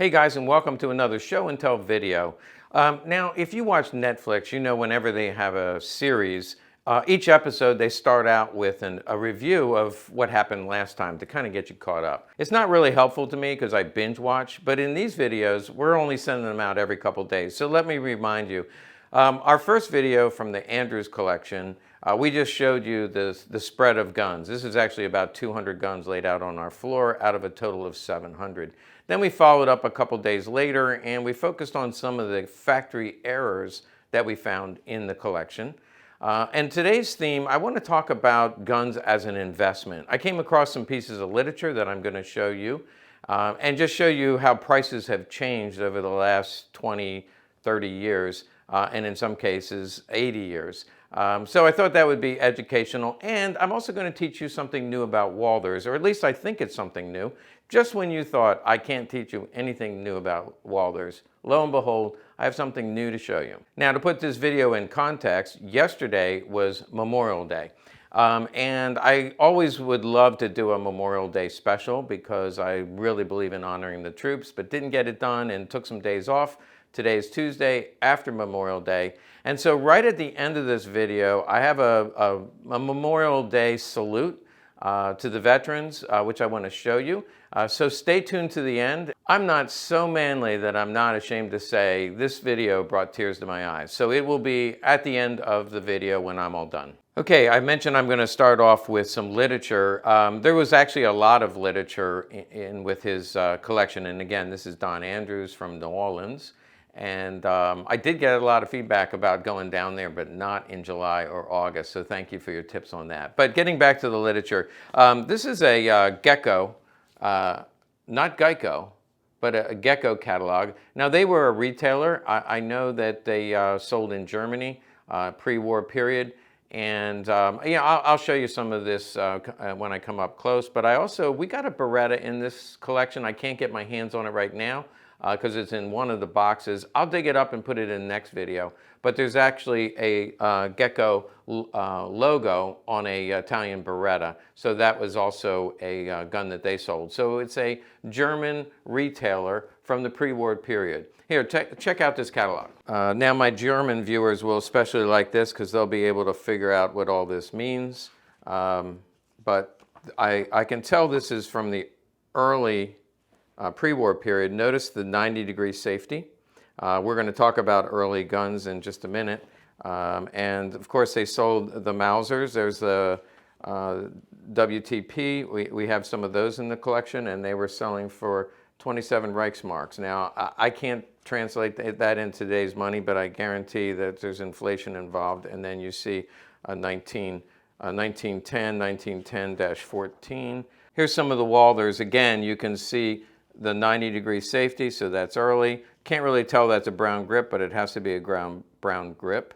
Hey guys, and welcome to another show and tell video. Now, if you watch Netflix, you know whenever they have a series, each episode they start out with a review of what happened last time to kind of get you caught up. It's not really helpful to me because I binge watch, but in these videos, we're only sending them out every couple days. So let me remind you, our first video from the Andrews collection, we just showed you the spread of guns. This is actually about 200 guns laid out on our floor out of a total of 700. Then we followed up a couple days later and we focused on some of the factory errors that we found in the collection. And today's theme, I want to talk about guns as an investment. I came across some pieces of literature that I'm going to show you and just show you how prices have changed over the last 20, 30 years, and in some cases 80 years. So I thought that would be educational, and I'm also going to teach you something new about Walthers, or at least I think it's something new. Just when you thought I can't teach you anything new about Walthers, lo and behold, I have something new to show you. Now, to put this video in context, yesterday was Memorial Day. And I always would love to do a Memorial Day special because I really believe in honoring the troops, but didn't get it done and took some days off. Today is Tuesday after Memorial Day. And so right at the end of this video, I have a Memorial Day salute to the veterans, which I want to show you. So stay tuned to the end. I'm not so manly that I'm not ashamed to say this video brought tears to my eyes. So it will be at the end of the video when I'm all done. Okay, I mentioned I'm going to start off with some literature. There was actually a lot of literature with his collection. And again, this is Don Andrews from New Orleans. And I did get a lot of feedback about going down there, but not in July or August. So thank you for your tips on that. But getting back to the literature, this is a Gecko, not Geico, but a Gecko catalog. Now, they were a retailer. I know that they sold in Germany, pre-war period. And I'll show you some of this when I come up close. But we got a Beretta in this collection. I can't get my hands on it right now because it's in one of the boxes. I'll dig it up and put it in the next video. But there's actually a Gecko logo on a Italian Beretta. So that was also a gun that they sold. So it's a German retailer from the pre-war period. Here, check out this catalog. Now my German viewers will especially like this because they'll be able to figure out what all this means. But I can tell this is from the early pre-war period. Notice the 90-degree safety. We're going to talk about early guns in just a minute. And of course they sold the Mausers. There's the WTP. We have some of those in the collection, and they were selling for 27 Reichsmarks. Now, I can't translate that in today's money, but I guarantee that there's inflation involved. And then you see 1910, 1910-14. Here's some of the Walthers. Again, you can see the 90-degree safety, so that's early. Can't really tell that's a brown grip, but it has to be a brown grip.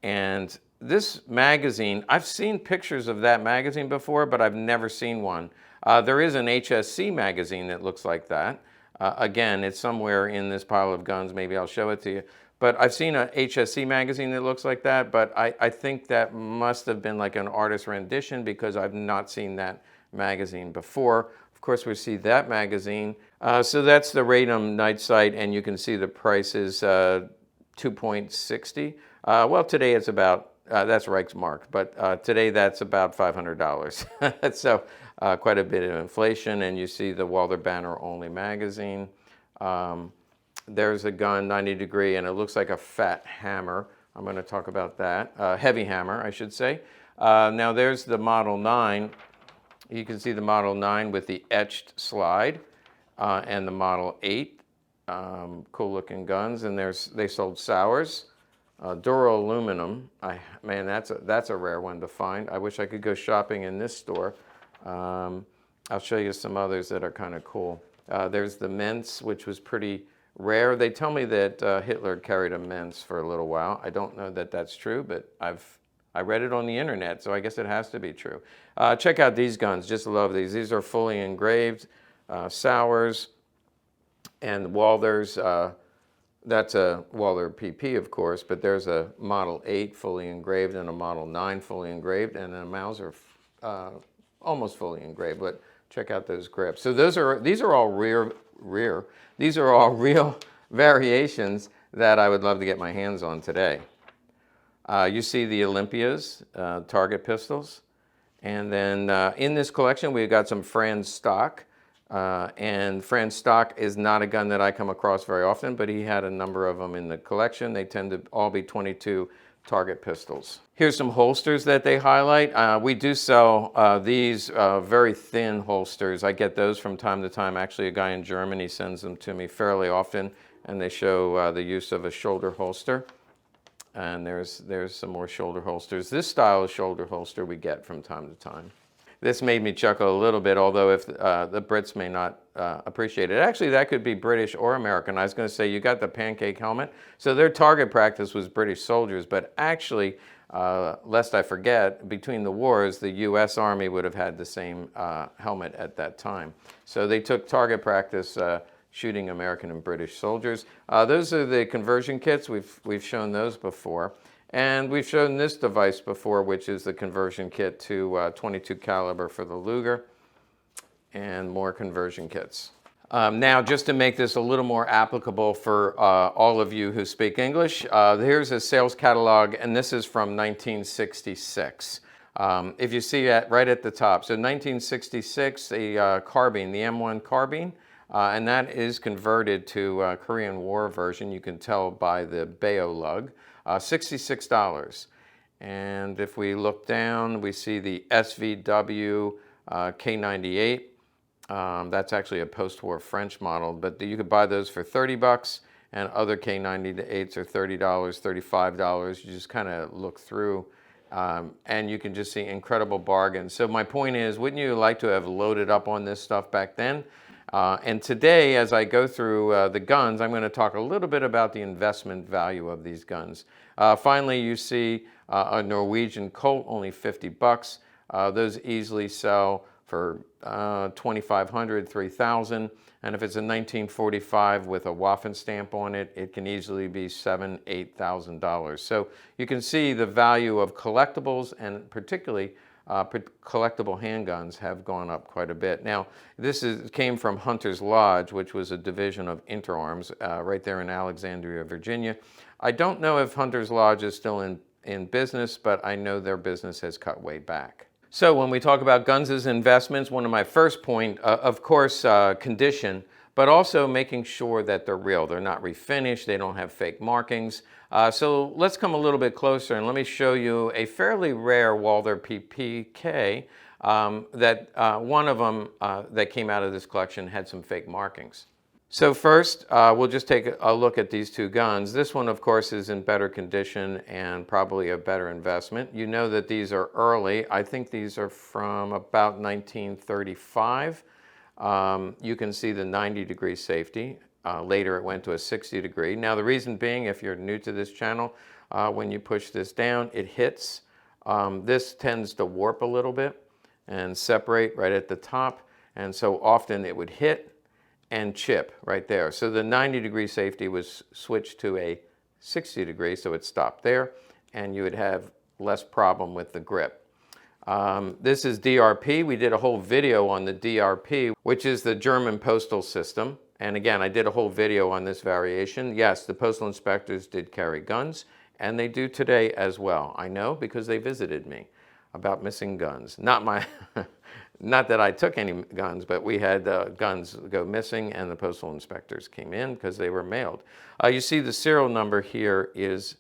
And this magazine, I've seen pictures of that magazine before, but I've never seen one. There is an HSC magazine that looks like that. Again, it's somewhere in this pile of guns. Maybe I'll show it to you. But I've seen a HSC magazine that looks like that, but I think that must have been like an artist rendition because I've not seen that magazine before. Of course, we see that magazine. So that's the Radom night sight, and you can see the price is 2.60. Well, today it's about, that's Reichsmark, but today that's about $500. So quite a bit of inflation, and you see the Walther Banner Only magazine. There's a gun, 90 degree, and it looks like a fat hammer. I'm going to talk about that. Heavy hammer, I should say. Now there's the Model 9. You can see the Model 9 with the etched slide, and the Model 8. Cool looking guns, and they sold Sauers. Duro aluminum. Man, that's a rare one to find. I wish I could go shopping in this store. I'll show you some others that are kind of cool. There's the Mentz, which was pretty rare. They tell me that Hitler carried a Mentz for a little while. I don't know that that's true, but I read it on the internet, so I guess it has to be true. Check out these guns. Just love these. These are fully engraved. Sauers and Walthers. That's a Walther PP, of course, but there's a Model 8 fully engraved and a Model 9 fully engraved, and a Mauser almost fully engraved. But check out those grips. So these are all rear. These are all real variations that I would love to get my hands on today. You see the Olympias, target pistols. And then in this collection, we've got some Franz stock. And Franz stock is not a gun that I come across very often, but he had a number of them in the collection. They tend to all be 22 target pistols. Here's some holsters that they highlight. We do sell these very thin holsters. I get those from time to time. Actually, a guy in Germany sends them to me fairly often, and they show the use of a shoulder holster. And there's some more shoulder holsters. This style of shoulder holster we get from time to time. This made me chuckle a little bit, although if the Brits may not appreciate it. Actually, that could be British or American. I was going to say, you got the pancake helmet. So their target practice was British soldiers, but actually, lest I forget, between the wars, the U.S. Army would have had the same helmet at that time. So they took target practice shooting American and British soldiers. Those are the conversion kits. We've shown those before. And we've shown this device before, which is the conversion kit to 22 caliber for the Luger, and more conversion kits. Now, just to make this a little more applicable for all of you who speak English, here's a sales catalog, and this is from 1966. If you see that right at the top, so 1966, a carbine, the M1 carbine, and that is converted to Korean War version. You can tell by the Bayo lug. $66. And if we look down, we see the SVW K98. That's actually a post-war French model, but you could buy those for $30, and other K98s are $30, $35. You just kind of look through, and you can just see incredible bargains. So my point is, wouldn't you like to have loaded up on this stuff back then? And today, as I go through the guns, I'm going to talk a little bit about the investment value of these guns. Finally, you see a Norwegian Colt, only $50. Those easily sell for $2,500, $3,000. And if it's a 1945 with a Waffen stamp on it, it can easily be $7,000, $8,000. So you can see the value of collectibles, and particularly collectible handguns have gone up quite a bit. Now, this came from Hunter's Lodge, which was a division of Interarms right there in Alexandria, Virginia. I don't know if Hunter's Lodge is still in business, but I know their business has cut way back. So when we talk about guns as investments, one of my first point, of course, condition, but also making sure that they're real. They're not refinished, they don't have fake markings. So let's come a little bit closer and let me show you a fairly rare Walther PPK that one of them that came out of this collection had some fake markings. So first, we'll just take a look at these two guns. This one, of course, is in better condition and probably a better investment. You know that these are early. I think these are from about 1935. You can see the 90-degree safety. Later it went to a 60-degree. Now the reason being, if you're new to this channel, when you push this down, it hits. This tends to warp a little bit and separate right at the top. And so often it would hit and chip right there. So the 90-degree safety was switched to a 60-degree, so it stopped there, and you would have less problem with the grip. This is DRP. We did a whole video on the DRP, which is the German postal system. And again, I did a whole video on this variation. Yes, the postal inspectors did carry guns, and they do today as well. I know because they visited me about missing guns. Not that I took any guns, but we had guns go missing, and the postal inspectors came in because they were mailed. You see the serial number here is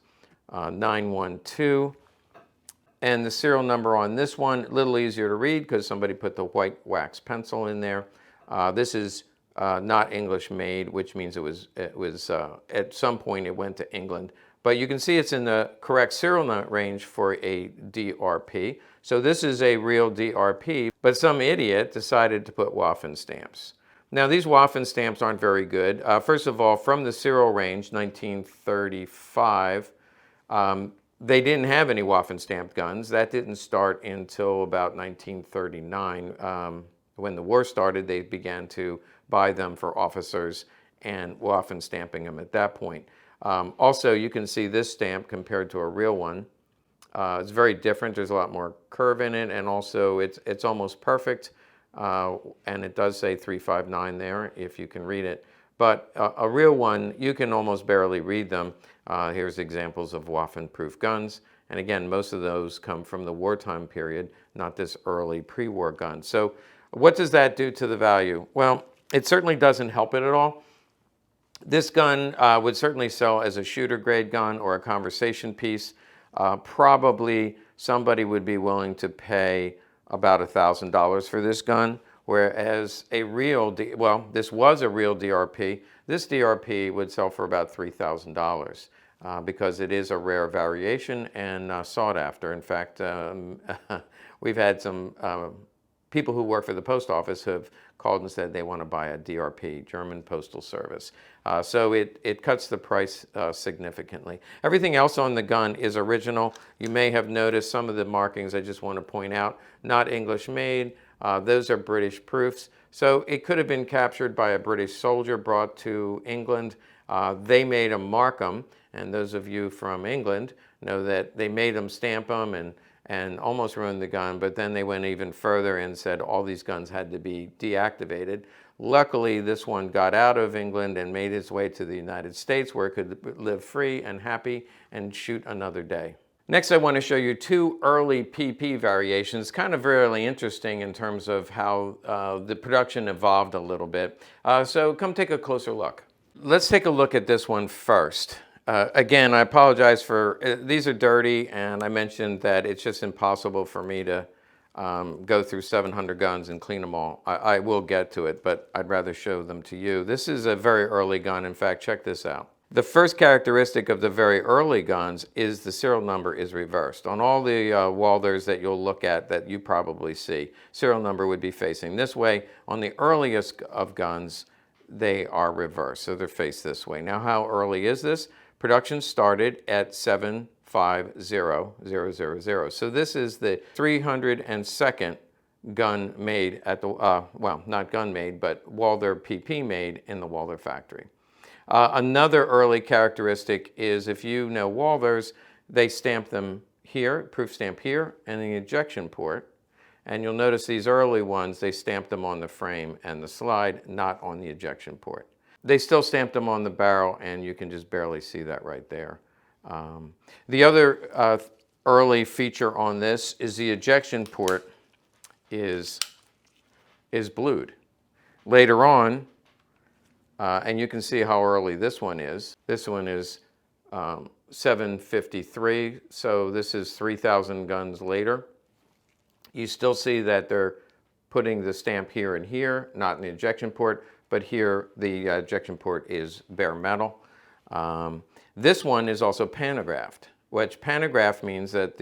912. And the serial number on this one, a little easier to read because somebody put the white wax pencil in there. This is not English made, which means it was at some point it went to England. But you can see it's in the correct serial range for a DRP. So this is a real DRP, but some idiot decided to put Waffen stamps. Now these Waffen stamps aren't very good. First of all, from the serial range, 1935, they didn't have any Waffen stamped guns. That didn't start until about 1939. When the war started, they began to buy them for officers and Waffen stamping them at that point. Also, you can see this stamp compared to a real one. It's very different. There's a lot more curve in it, and also it's almost perfect. and it does say 359 there if you can read it. But a real one, you can almost barely read them. Here's examples of Waffen-proof guns. And again, most of those come from the wartime period, not this early pre-war gun. So what does that do to the value? Well, it certainly doesn't help it at all. This gun would certainly sell as a shooter grade gun or a conversation piece. Probably somebody would be willing to pay about $1,000 for this gun, whereas a real, this was a real DRP. This DRP would sell for about $3,000 because it is a rare variation and sought after. In fact, we've had some people who work for the post office have called and said they want to buy a DRP, German Postal Service. So it cuts the price significantly. Everything else on the gun is original. You may have noticed some of the markings I just want to point out, not English made. Those are British proofs. So it could have been captured by a British soldier brought to England. They made them mark them, and those of you from England know that they made them stamp them and almost ruined the gun, but then they went even further and said all these guns had to be deactivated. Luckily, this one got out of England and made its way to the United States where it could live free and happy and shoot another day. Next, I want to show you two early PP variations, kind of really interesting in terms of how the production evolved a little bit. So come take a closer look. Let's take a look at this one first. Again, I apologize for, these are dirty, and I mentioned that it's just impossible for me to go through 700 guns and clean them all. I will get to it, but I'd rather show them to you. This is a very early gun. In fact, check this out. The first characteristic of the very early guns is the serial number is reversed. On all the Walthers that you'll look at that you probably see, serial number would be facing this way. On the earliest of guns, they are reversed, so they're faced this way. Now, how early is this? Production started at 750000. So this is the 302nd gun made at the, well, not gun made, but Walther PP made in the Walther factory. Another early characteristic is if you know Walthers, they stamp them here, proof stamp here, and the ejection port. And you'll notice these early ones, they stamp them on the frame and the slide, not on the ejection port. They still stamped them on the barrel, and you can just barely see that right there. The other early feature on this is the ejection port is blued. Later on, and you can see how early this one is. This one is 753, so this is 3,000 guns later. You still see that they're putting the stamp here and here, not in the ejection port, but here the ejection port is bare metal. This one is also pantographed, which pantograph means that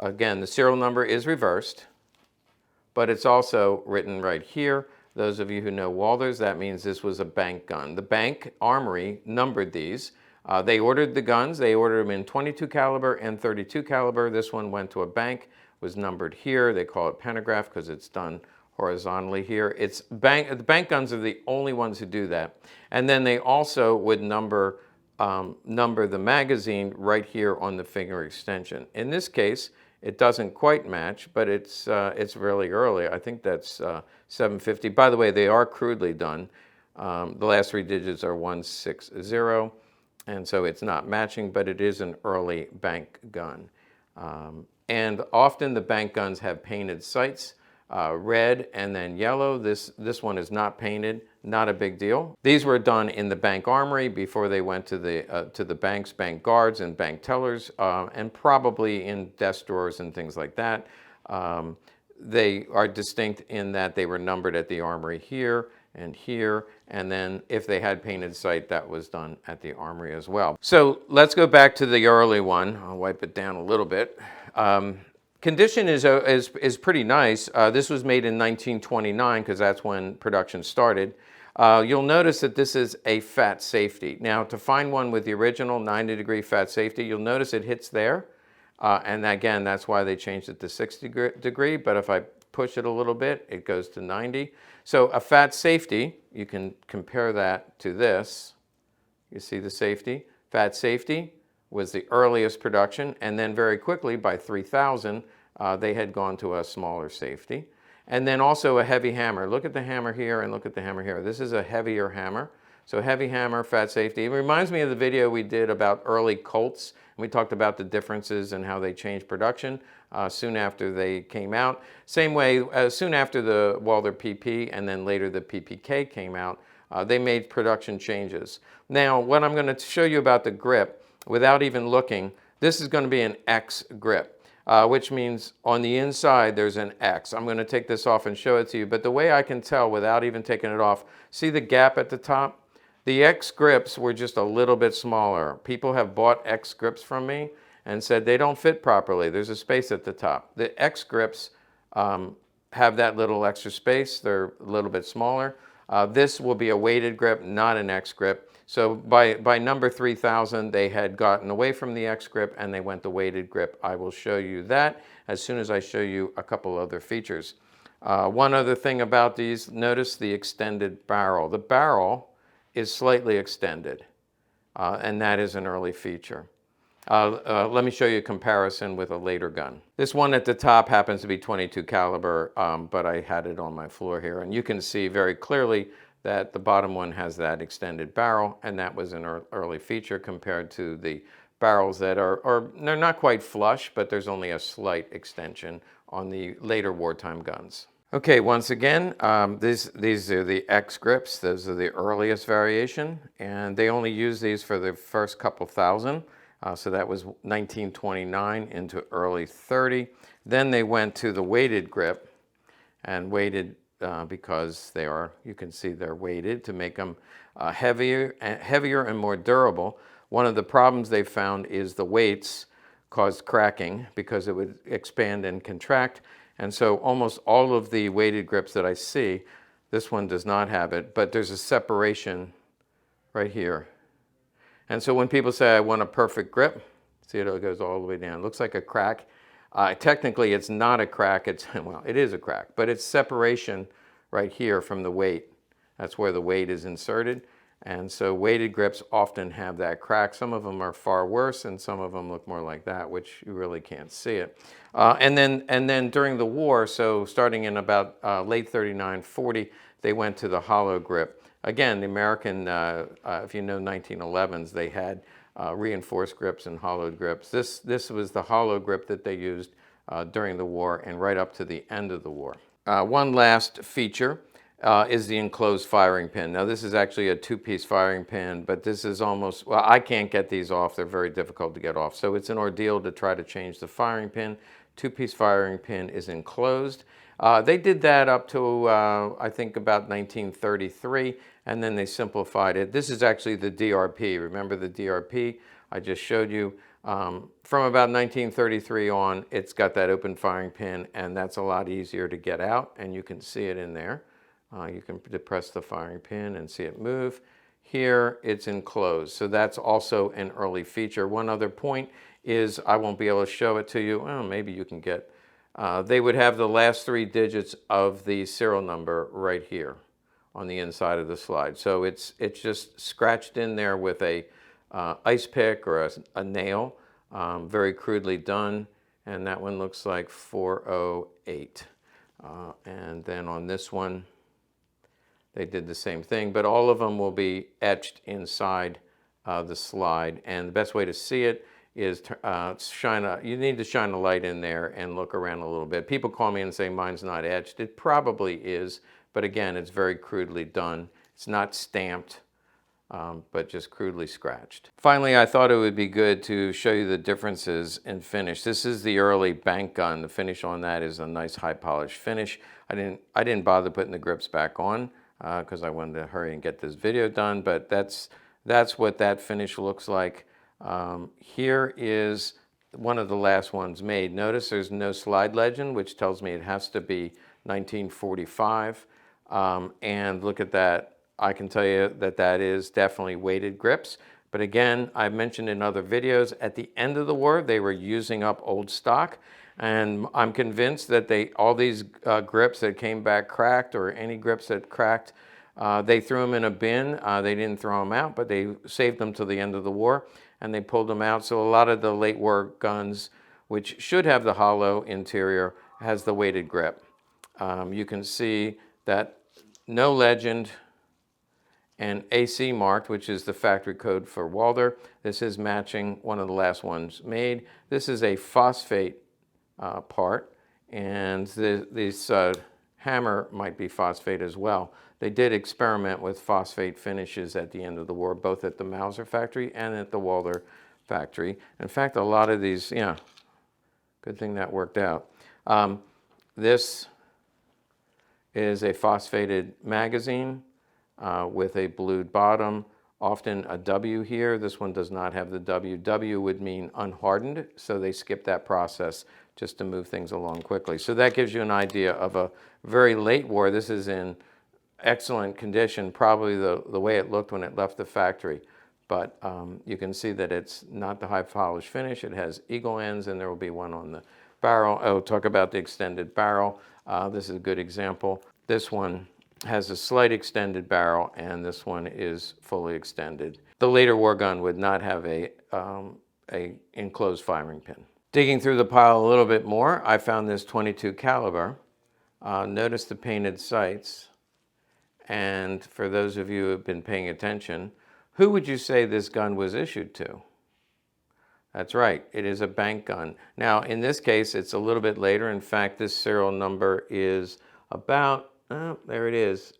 again, the serial number is reversed, but it's also written right here. Those of you who know Walthers, that means this was a bank gun. The bank armory numbered these. They ordered the guns. They ordered them in 22 caliber and 32 caliber. This one went to a bank, was numbered here. They call it pantograph because it's done horizontally here. The bank guns are the only ones who do that. And then they also would number the magazine right here on the finger extension. In this case, it doesn't quite match, but it's really early. I think that's 750. By the way, they are crudely done. The last three digits are 160, and so it's not matching, but it is an early bank gun. And often the bank guns have painted sights, red and then yellow. This one is not painted, not a big deal. These were done in the bank armory before they went to the banks, bank guards and bank tellers, and probably in desk drawers and things like that. They are distinct in that they were numbered at the armory here, and then if they had painted sight, that was done at the armory as well. So let's go back to the early one. I'll wipe it down a little bit. Condition is pretty nice. This was made in 1929 because that's when production started. You'll notice that this is a fat safety. Now, to find one with the original 90-degree fat safety, you'll notice it hits there. And again, that's why they changed it to 60-degree. But if I push it a little bit, it goes to 90. So a fat safety, you can compare that to this. You see the safety? Fat safety was the earliest production, and then very quickly by 3000 they had gone to a smaller safety. And then also a heavy hammer. Look at the hammer here and look at the hammer here. This is a heavier hammer. So heavy hammer, fat safety. It reminds me of the video we did about early Colts. And we talked about the differences and how they changed production soon after they came out. Same way, soon after the Walther PP and then later the PPK came out, they made production changes. Now, what I'm going to show you about the grip, without even looking, this is going to be an X grip, which means on the inside there's an X. I'm going to take this off and show it to you, but the way I can tell without even taking it off, see the gap at the top? The X grips were just a little bit smaller. People have bought X grips from me and said they don't fit properly. There's a space at the top. The X grips have that little extra space. They're a little bit smaller. This will be a weighted grip, not an X grip. So by number 3000, they had gotten away from the X grip and they went the weighted grip. I will show you that as soon as I show you a couple other features. One other thing about these, notice the extended barrel. The barrel is slightly extended, and that is an early feature. Let me show you a comparison with a later gun. This one at the top happens to be 22 caliber, but I had it on my floor here, and you can see very clearly that the bottom one has that extended barrel, and that was an early feature compared to the barrels that they're not quite flush, but there's only a slight extension on the later wartime guns. Okay, once again, these are the X grips. Those are the earliest variation, and they only use these for the first couple thousand. So that was 1929 into early 30. Then they went to the weighted grip, and weighted because they are, you can see they're weighted to make them heavier and more durable. One of the problems they found is the weights caused cracking because it would expand and contract. And so almost all of the weighted grips that I see, this one does not have it, but there's a separation right here. And so when people say, I want a perfect grip, see it goes all the way down. It looks like a crack. Technically, it's not a crack. Well, it is a crack, but it's separation right here from the weight. That's where the weight is inserted. And so weighted grips often have that crack. Some of them are far worse, and some of them look more like that, which you really can't see it. And then during the war, so starting in about late 39, 40, they went to the hollow grip. Again, the American, if you know 1911s, they had reinforced grips and hollowed grips. This was the hollow grip that they used during the war and right up to the end of the war. One last feature is the enclosed firing pin. Now this is actually a two-piece firing pin, but this is almost, well, I can't get these off. They're very difficult to get off. So it's an ordeal to try to change the firing pin. Two-piece firing pin is enclosed. They did that up to, I think, about 1933, and then they simplified it. This is actually the DRP. Remember the DRP I just showed you? From about 1933 on, it's got that open firing pin, and that's a lot easier to get out, and you can see it in there. You can depress the firing pin and see it move. Here, it's enclosed, so that's also an early feature. One other point is, I won't be able to show it to you. Well, maybe you can get, they would have the last 3 digits of the serial number right here on the inside of the slide. So it's just scratched in there with a ice pick or a nail, very crudely done, and that one looks like 408. And then on this one, they did the same thing, but all of them will be etched inside the slide. And the best way to see it is you need to shine a light in there and look around a little bit. People call me and say mine's not etched. It probably is, but again, it's very crudely done. It's not stamped, but just crudely scratched. Finally, I thought it would be good to show you the differences in finish. This is the early bank gun. The finish on that is a nice high polished finish. I didn't bother putting the grips back on because I wanted to hurry and get this video done, but that's what that finish looks like. Here is one of the last ones made. Notice there's no slide legend, which tells me it has to be 1945. And look at that. I can tell you that that is definitely weighted grips. But again, I've mentioned in other videos, at the end of the war, they were using up old stock. And I'm convinced that all these grips that came back cracked, or any grips that cracked, they threw them in a bin. They didn't throw them out, but they saved them till the end of the war, and they pulled them out. So a lot of the late war guns, which should have the hollow interior, has the weighted grip. You can see that no legend and AC marked, which is the factory code for Walther. This is matching one of the last ones made. This is a phosphate part, and this hammer might be phosphate as well. They did experiment with phosphate finishes at the end of the war, both at the Mauser factory and at the Walther factory. In fact, a lot of these, yeah, good thing that worked out. This is a phosphated magazine with a blued bottom, often a W here. This one does not have the W. W would mean unhardened, so they skip that process just to move things along quickly. So that gives you an idea of a very late war. This is in excellent condition, probably the way it looked when it left the factory. But you can see that it's not the high polish finish. It has eagle ends, and there will be one on the barrel. Oh, talk about the extended barrel. This is a good example. This one has a slight extended barrel, and this one is fully extended. The later war gun would not have a enclosed firing pin. Digging through the pile a little bit more, I found this .22 caliber. Notice the painted sights. And for those of you who have been paying attention, who would you say this gun was issued to? That's right, it is a bank gun. Now, in this case, it's a little bit later. In fact, this serial number is about, there it is.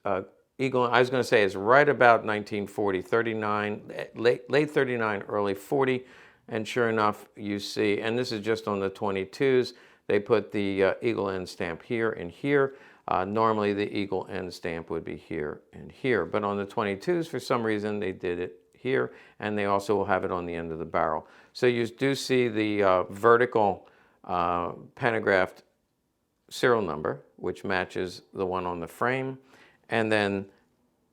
Eagle, I was going to say it's right about 1940, 39, late 39, early 40. And sure enough, you see, and this is just on the 22s, they put the eagle end stamp here and here. Normally the eagle end stamp would be here and here, but on the 22s, for some reason, they did it here, and they also will have it on the end of the barrel. So you do see the vertical pantographed serial number, which matches the one on the frame, and then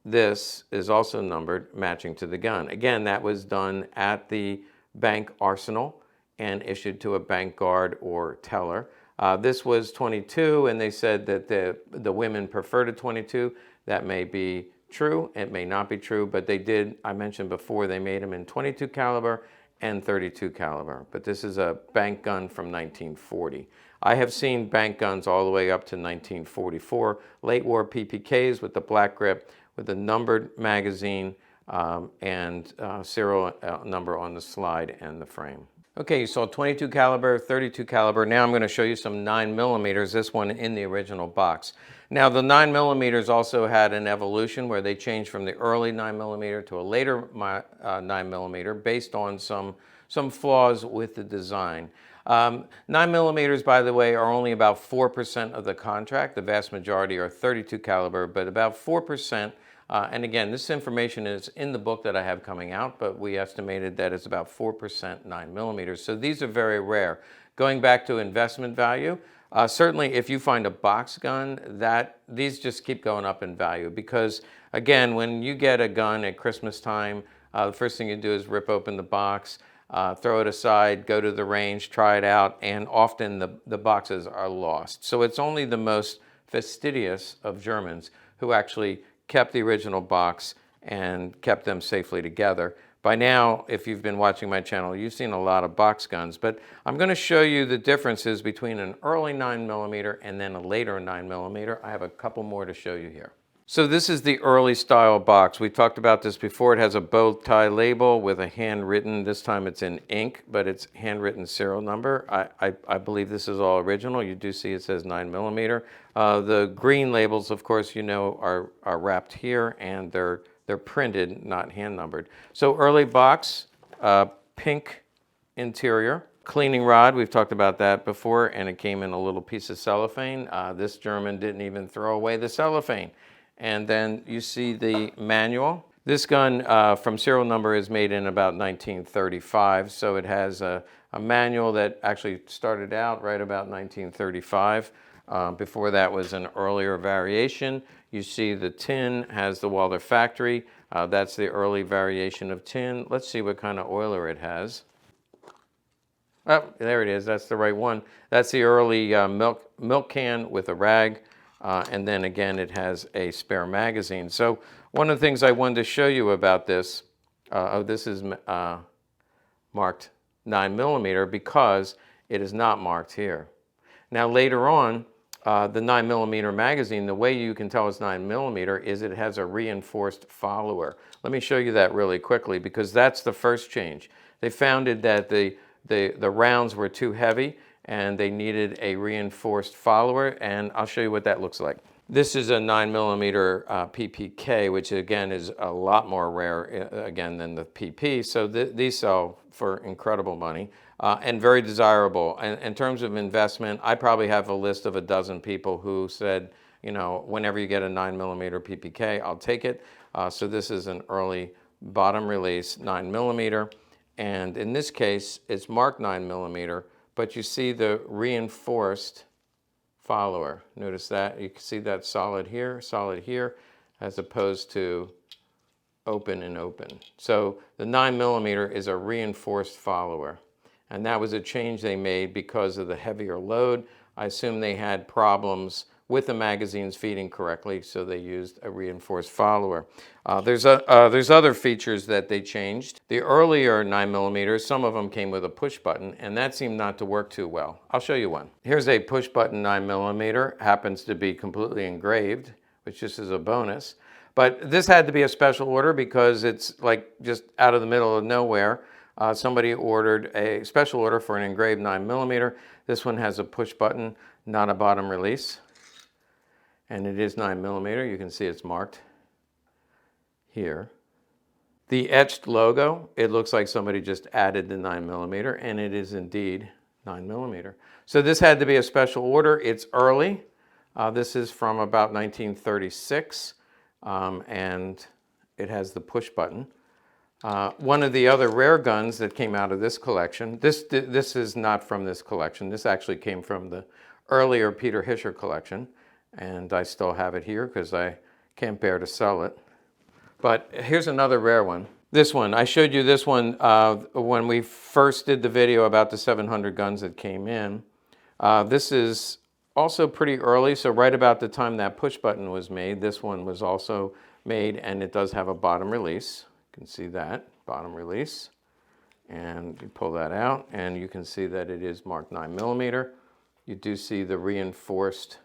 this is also numbered matching to the gun. Again, that was done at the bank arsenal and issued to a bank guard or teller. This was 22, and they said that the women preferred a 22. That may be true. It may not be true, but they did, I mentioned before, they made them in 22 caliber and 32 caliber. But this is a bank gun from 1940. I have seen bank guns all the way up to 1944, late war PPKs with the black grip, with a numbered magazine and serial number on the slide and the frame. Okay, you saw 22 caliber, 32 caliber. Now I'm going to show you some 9mm, this one in the original box. Now the 9mm also had an evolution where they changed from the early 9mm to a later 9mm based on some flaws with the design. 9mm, by the way, are only about 4% of the contract. The vast majority are 32 caliber, but about 4%. And again, this information is in the book that I have coming out, but we estimated that it's about 4% 9mm. So these are very rare. Going back to investment value, certainly if you find a box gun, these just keep going up in value because, again, when you get a gun at Christmas time, the first thing you do is rip open the box, throw it aside, go to the range, try it out, and often the boxes are lost. So it's only the most fastidious of Germans who actually kept the original box and kept them safely together. By now, if you've been watching my channel, you've seen a lot of box guns, but I'm going to show you the differences between an early 9mm and then a later 9mm. I have a couple more to show you here. So this is the early style box. We talked about this before. It has a bow tie label with a handwritten, this time it's in ink, but it's handwritten serial number. I believe this is all original. You do see it says 9mm. The green labels, of course, you know, are wrapped here, and they're printed, not hand numbered. So early box, pink interior. Cleaning rod, we've talked about that before, and it came in a little piece of cellophane. This German didn't even throw away the cellophane. And then you see the manual. This gun from serial number is made in about 1935, so it has a manual that actually started out right about 1935. Before that was an earlier variation. You see the tin has the Walther factory. That's the early variation of tin. Let's see what kind of oiler it has. Oh, there it is. That's the right one. That's the early milk can with a rag. And then again, it has a spare magazine. So one of the things I wanted to show you about this, this is marked 9mm because it is not marked here. Now later on, the 9mm magazine, the way you can tell it's 9mm is it has a reinforced follower. Let me show you that really quickly because that's the first change. They found that the rounds were too heavy and they needed a reinforced follower, and I'll show you what that looks like. This is a 9mm PPK, which again is a lot more rare again than the PP. So these sell for incredible money and very desirable. And in terms of investment, I probably have a list of a dozen people who said, you know, whenever you get a 9mm PPK, I'll take it. So this is an early bottom release 9mm. And in this case, it's marked 9mm, but you see the reinforced follower. Notice that. You can see that solid here, as opposed to open and open. So the 9mm is a reinforced follower. And that was a change they made because of the heavier load. I assume they had problems with the magazines feeding correctly, so they used a reinforced follower. There's other features that they changed. The earlier 9mm, some of them came with a push button, and that seemed not to work too well. I'll show you one. Here's a push button 9mm, happens to be completely engraved, which just is a bonus. But this had to be a special order because it's like just out of the middle of nowhere. Somebody ordered a special order for an engraved 9mm. This one has a push button, not a bottom release. And it is 9mm. You can see it's marked here. The etched logo, it looks like somebody just added the 9mm, and it is indeed 9mm. So this had to be a special order. It's early. This is from about 1936, and it has the push button. One of the other rare guns that came out of this collection, this is not from this collection. This actually came from the earlier Peter Hischer collection. And I still have it here because I can't bear to sell it. But here's another rare one. This one, I showed you this one when we first did the video about the 700 guns that came in. This is also pretty early, so right about the time that push button was made, this one was also made, and it does have a bottom release. You can see that, bottom release. And you pull that out, and you can see that it is marked 9mm. You do see the reinforced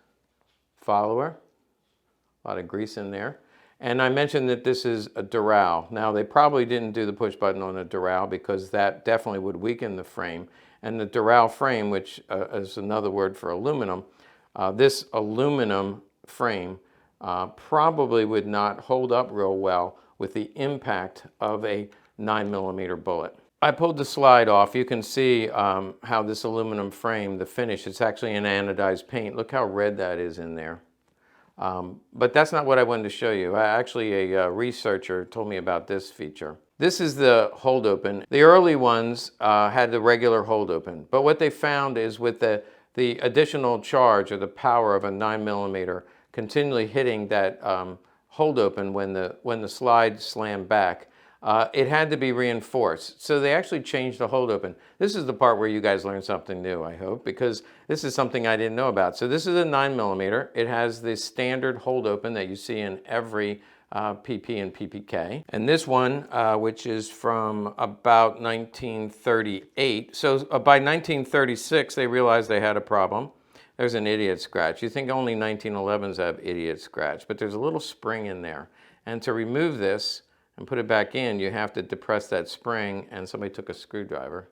follower, a lot of grease in there. And I mentioned that this is a Doral. Now they probably didn't do the push button on a Doral because that definitely would weaken the frame. And the Doral frame, which is another word for aluminum, this aluminum frame probably would not hold up real well with the impact of a 9mm bullet. I pulled the slide off. You can see how this aluminum frame, the finish, it's actually an anodized paint. Look how red that is in there. But that's not what I wanted to show you. Actually, a researcher told me about this feature. This is the hold open. The early ones had the regular hold open, but what they found is with the additional charge or the power of a 9mm continually hitting that hold open when the slide slammed back, it had to be reinforced. So they actually changed the hold open. This is the part where you guys learn something new, I hope, because this is something I didn't know about. So this is a 9mm. It has the standard hold open that you see in every PP and PPK. And this one, which is from about 1938. So by 1936, they realized they had a problem. There's an idiot scratch. You think only 1911s have idiot scratch, but there's a little spring in there. And to remove this and put it back in, you have to depress that spring, and somebody took a screwdriver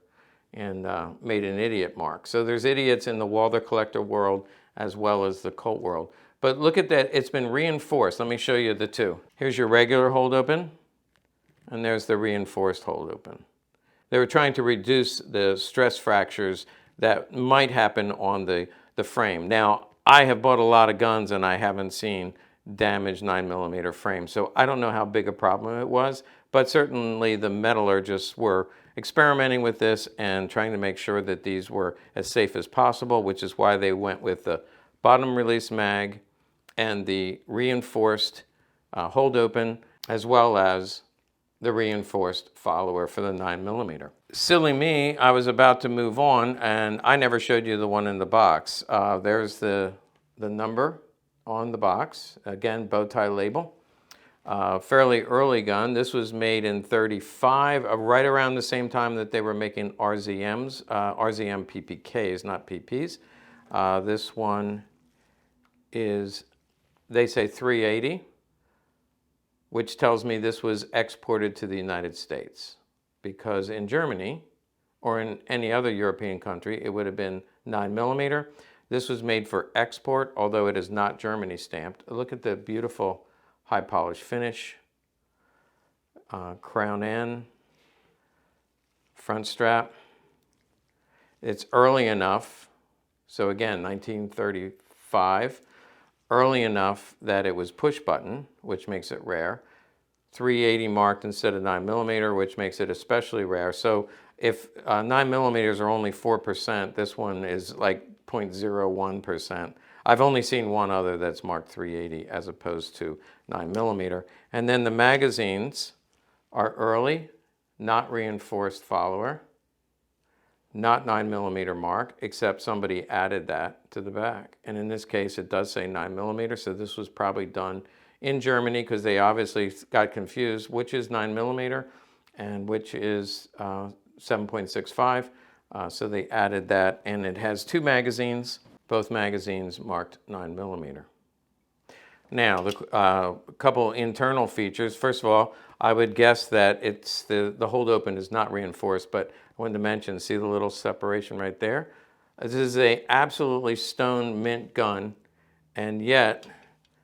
and made an idiot mark. So there's idiots in the Walther collector world as well as the Colt world. But look at that, it's been reinforced. Let me show you the two. Here's your regular hold open, and there's the reinforced hold open. They were trying to reduce the stress fractures that might happen on the frame. Now, I have bought a lot of guns and I haven't seen damaged 9mm frame. So I don't know how big a problem it was, but certainly the metallurgists were experimenting with this and trying to make sure that these were as safe as possible, which is why they went with the bottom release mag and the reinforced hold open, as well as the reinforced follower for the 9mm. Silly me, I was about to move on and I never showed you the one in the box. There's the number on the box, again, bow tie label. Fairly early gun. This was made in 35, right around the same time that they were making RZMs, RZM PPKs, not PPs. This one is, they say 380, which tells me this was exported to the United States, because in Germany or in any other European country, it would have been 9mm. This was made for export, although it is not Germany stamped. Look at the beautiful high polish finish, crown end, front strap. It's early enough, so again, 1935, early enough that it was push button, which makes it rare. 380 marked instead of 9mm, which makes it especially rare. So if 9mm are only 4%, this one is like 0.01%. I've only seen one other that's marked 380 as opposed to 9mm. And then the magazines are early, not reinforced follower, not 9mm mark, except somebody added that to the back. And in this case, it does say 9mm, so this was probably done in Germany because they obviously got confused which is 9mm and which is 7.65. So they added that, and it has two magazines, both magazines marked 9mm. Now, a couple internal features. First of all, I would guess that it's the hold open is not reinforced, but I wanted to mention, see the little separation right there? This is a absolutely stone mint gun, and yet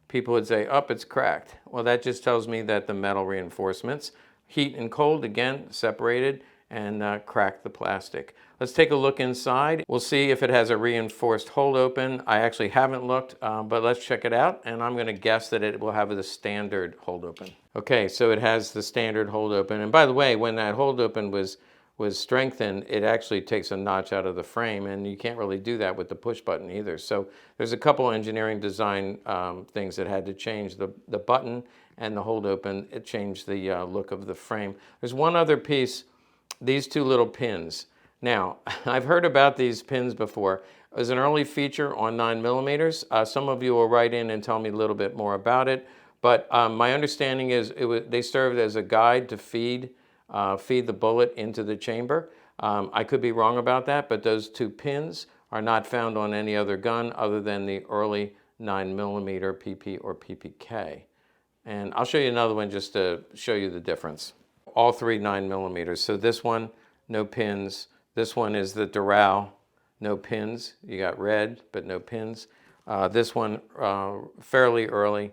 people would say, oh, it's cracked. Well, that just tells me that the metal reinforcements, heat and cold, again, separated and cracked the plastic. Let's take a look inside. We'll see if it has a reinforced hold open. I actually haven't looked, but let's check it out, and I'm gonna guess that it will have the standard hold open. Okay, so it has the standard hold open, and by the way, when that hold open was strengthened, it actually takes a notch out of the frame, and you can't really do that with the push button either. So there's a couple engineering design things that had to change. The button and the hold open, it changed the look of the frame. There's one other piece, these two little pins. Now, I've heard about these pins before. It was an early feature on 9mm. Some of you will write in and tell me a little bit more about it, but my understanding is they served as a guide to feed the bullet into the chamber. I could be wrong about that, but those two pins are not found on any other gun other than the early 9mm PP or PPK. And I'll show you another one just to show you the difference. All three 9mm. So this one, no pins. This one is the Doral, no pins. You got red, but no pins. This one, fairly early,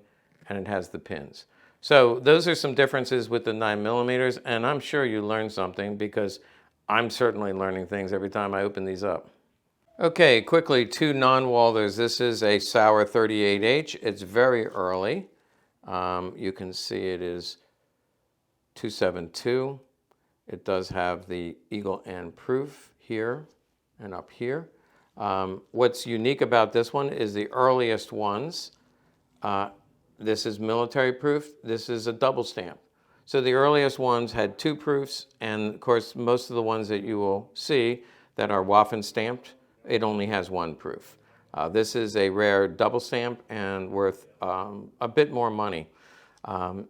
and it has the pins. So those are some differences with the 9mm, and I'm sure you learned something because I'm certainly learning things every time I open these up. Okay, quickly, two non-Walthers. This is a Sauer 38H. It's very early. You can see it is 272. It does have the eagle end proof here and up here. What's unique about this one is the earliest ones. This is military proof. This is a double stamp. So the earliest ones had two proofs, and of course most of the ones that you will see that are Waffen stamped, it only has one proof. This is a rare double stamp and worth a bit more money.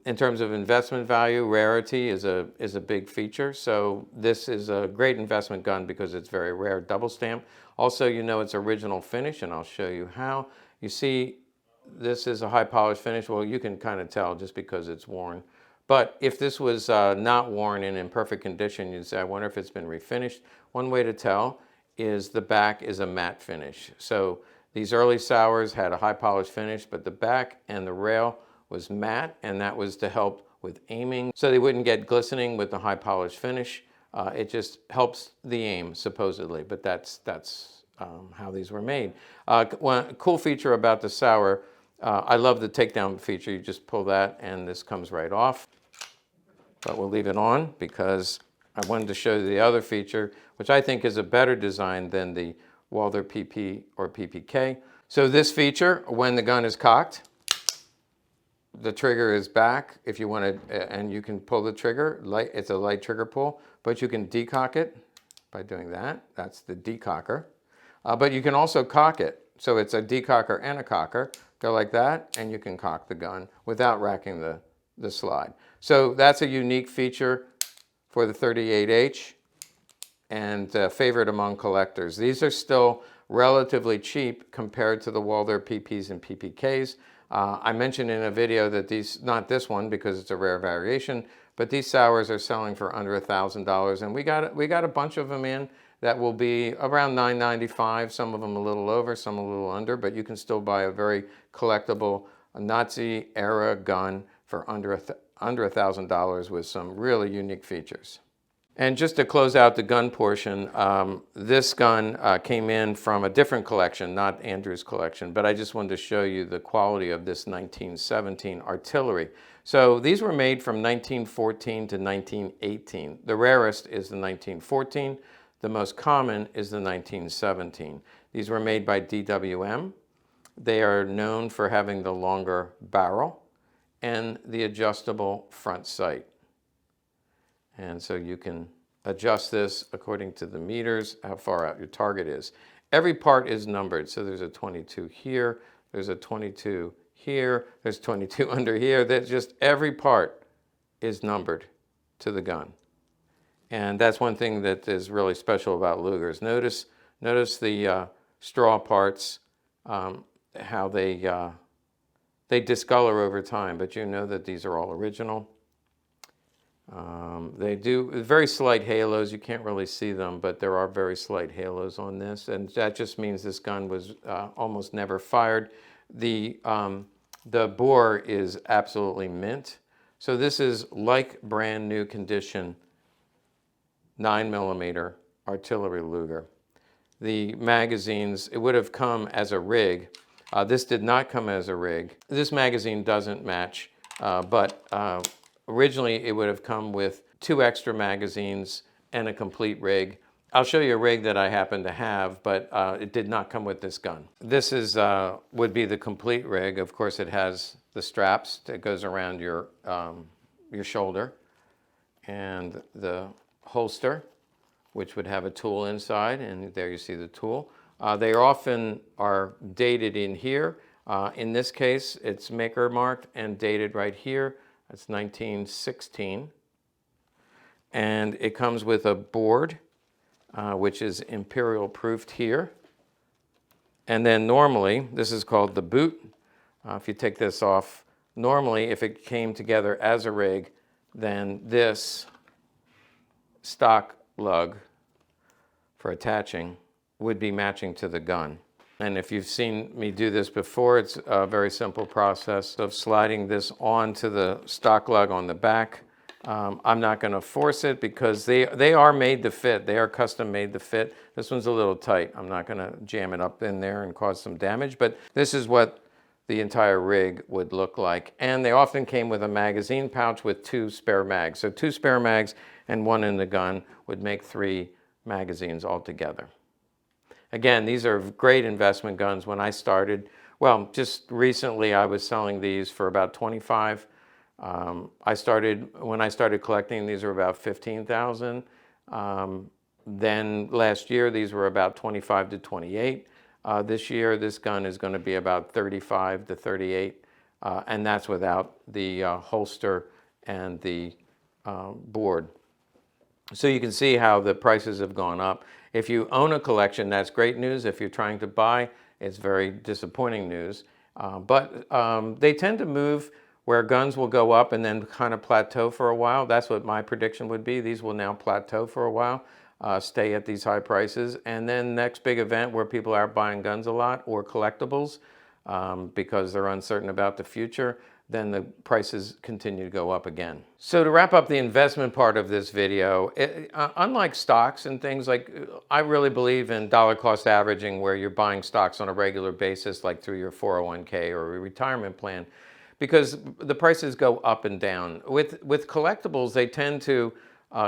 In terms of investment value, rarity is a big feature. So this is a great investment gun because it's very rare double stamp. Also, you know it's original finish, and I'll show you how. You see, this is a high polish finish. Well, you can kind of tell just because it's worn. But if this was not worn and in perfect condition, you'd say, I wonder if it's been refinished. One way to tell is the back is a matte finish. So these early Sauers had a high polish finish, but the back and the rail was matte, and that was to help with aiming. So they wouldn't get glistening with the high polish finish. It just helps the aim, supposedly, but that's how these were made. One cool feature about the Sauer, I love the takedown feature. You just pull that and this comes right off. But we'll leave it on because I wanted to show you the other feature, which I think is a better design than the Walther PP or PPK. So this feature, when the gun is cocked, the trigger is back if you want to, and you can pull the trigger. It's a light trigger pull, but you can decock it by doing that. That's the decocker. But you can also cock it. So it's a decocker and a cocker. Go like that, and you can cock the gun without racking the slide. So that's a unique feature for the 38H and favorite among collectors. These are still relatively cheap compared to the Walther PPs and PPKs. I mentioned in a video that these, not this one because it's a rare variation, but these Sauers are selling for under $1,000, and we got a bunch of them in that will be around $995, some of them a little over, some a little under, but you can still buy a very collectible Nazi era gun for under $1,000 with some really unique features. And just to close out the gun portion, this gun came in from a different collection, not Andrew's collection, but I just wanted to show you the quality of this 1917 artillery. So these were made from 1914 to 1918. The rarest is the 1914. The most common is the 1917. These were made by DWM. They are known for having the longer barrel and the adjustable front sight. And so you can adjust this according to the meters, how far out your target is. Every part is numbered. So there's a 22 here, there's a 22 here, there's 22 under here. There's just every part is numbered to the gun. And that's one thing that is really special about Lugers. Notice the straw parts, how they discolor over time, but you know that these are all original. They do very slight halos. You can't really see them, but there are very slight halos on this, and that just means this gun was almost never fired. The bore is absolutely mint. So this is like brand new condition 9mm artillery Luger. The magazines, it would have come as a rig. This did not come as a rig. This magazine doesn't match, but originally it would have come with 2 extra magazines and a complete rig. I'll show you a rig that I happen to have, but it did not come with this gun. This is would be the complete rig. Of course, it has the straps that goes around your shoulder, and the holster, which would have a tool inside, and there you see the tool. They often are dated in here. In this case, it's maker marked and dated right here. That's 1916. And it comes with a board, which is imperial proofed here. And then normally, this is called the boot. If you take this off, normally if it came together as a rig, then this stock lug for attaching would be matching to the gun. And if you've seen me do this before, it's a very simple process of sliding this onto the stock lug on the back. I'm not going to force it because they are made to fit. They are custom made to fit. This one's a little tight. I'm not going to jam it up in there and cause some damage, but this is what the entire rig would look like. And they often came with a magazine pouch with 2 spare mags. So 2 spare mags and 1 in the gun would make 3 magazines altogether. Again, these are great investment guns. When I started, well, just recently I was selling these for about 25. When I started collecting, these were about 15,000. Then last year, these were about 25 to 28. This year, this gun is going to be about 35 to 38, and that's without the holster and the board. So you can see how the prices have gone up. If you own a collection, that's great news. If you're trying to buy, it's very disappointing news. But they tend to move where guns will go up and then kind of plateau for a while. That's what my prediction would be. These will now plateau for a while, stay at these high prices. And then next big event where people are buying guns a lot or collectibles because they're uncertain about the future, then the prices continue to go up again. So to wrap up the investment part of this video, unlike stocks and things like, I really believe in dollar cost averaging where you're buying stocks on a regular basis, like through your 401k or a retirement plan, because the prices go up and down. With collectibles, they tend to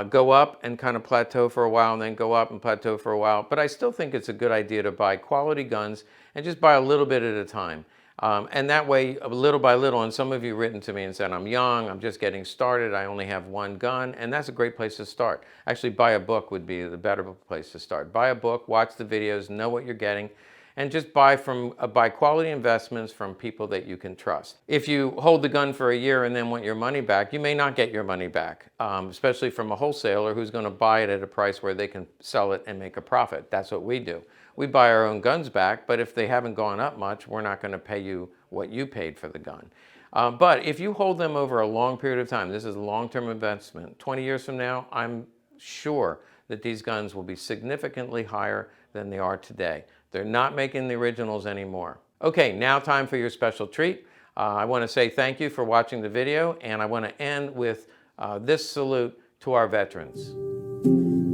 go up and kind of plateau for a while and then go up and plateau for a while. But I still think it's a good idea to buy quality guns and just buy a little bit at a time. And that way, little by little, and some of you have written to me and said, I'm young, I'm just getting started, I only have 1 gun, and that's a great place to start. Actually, buy a book would be the better place to start. Buy a book, watch the videos, know what you're getting, and just buy quality investments from people that you can trust. If you hold the gun for a year and then want your money back, you may not get your money back, especially from a wholesaler who's going to buy it at a price where they can sell it and make a profit. That's what we do. We buy our own guns back, but if they haven't gone up much, we're not going to pay you what you paid for the gun. But if you hold them over a long period of time, this is a long-term investment. 20 years from now, I'm sure that these guns will be significantly higher than they are today. They're not making the originals anymore. Okay, now time for your special treat. I want to say thank you for watching the video, and I want to end with this salute to our veterans.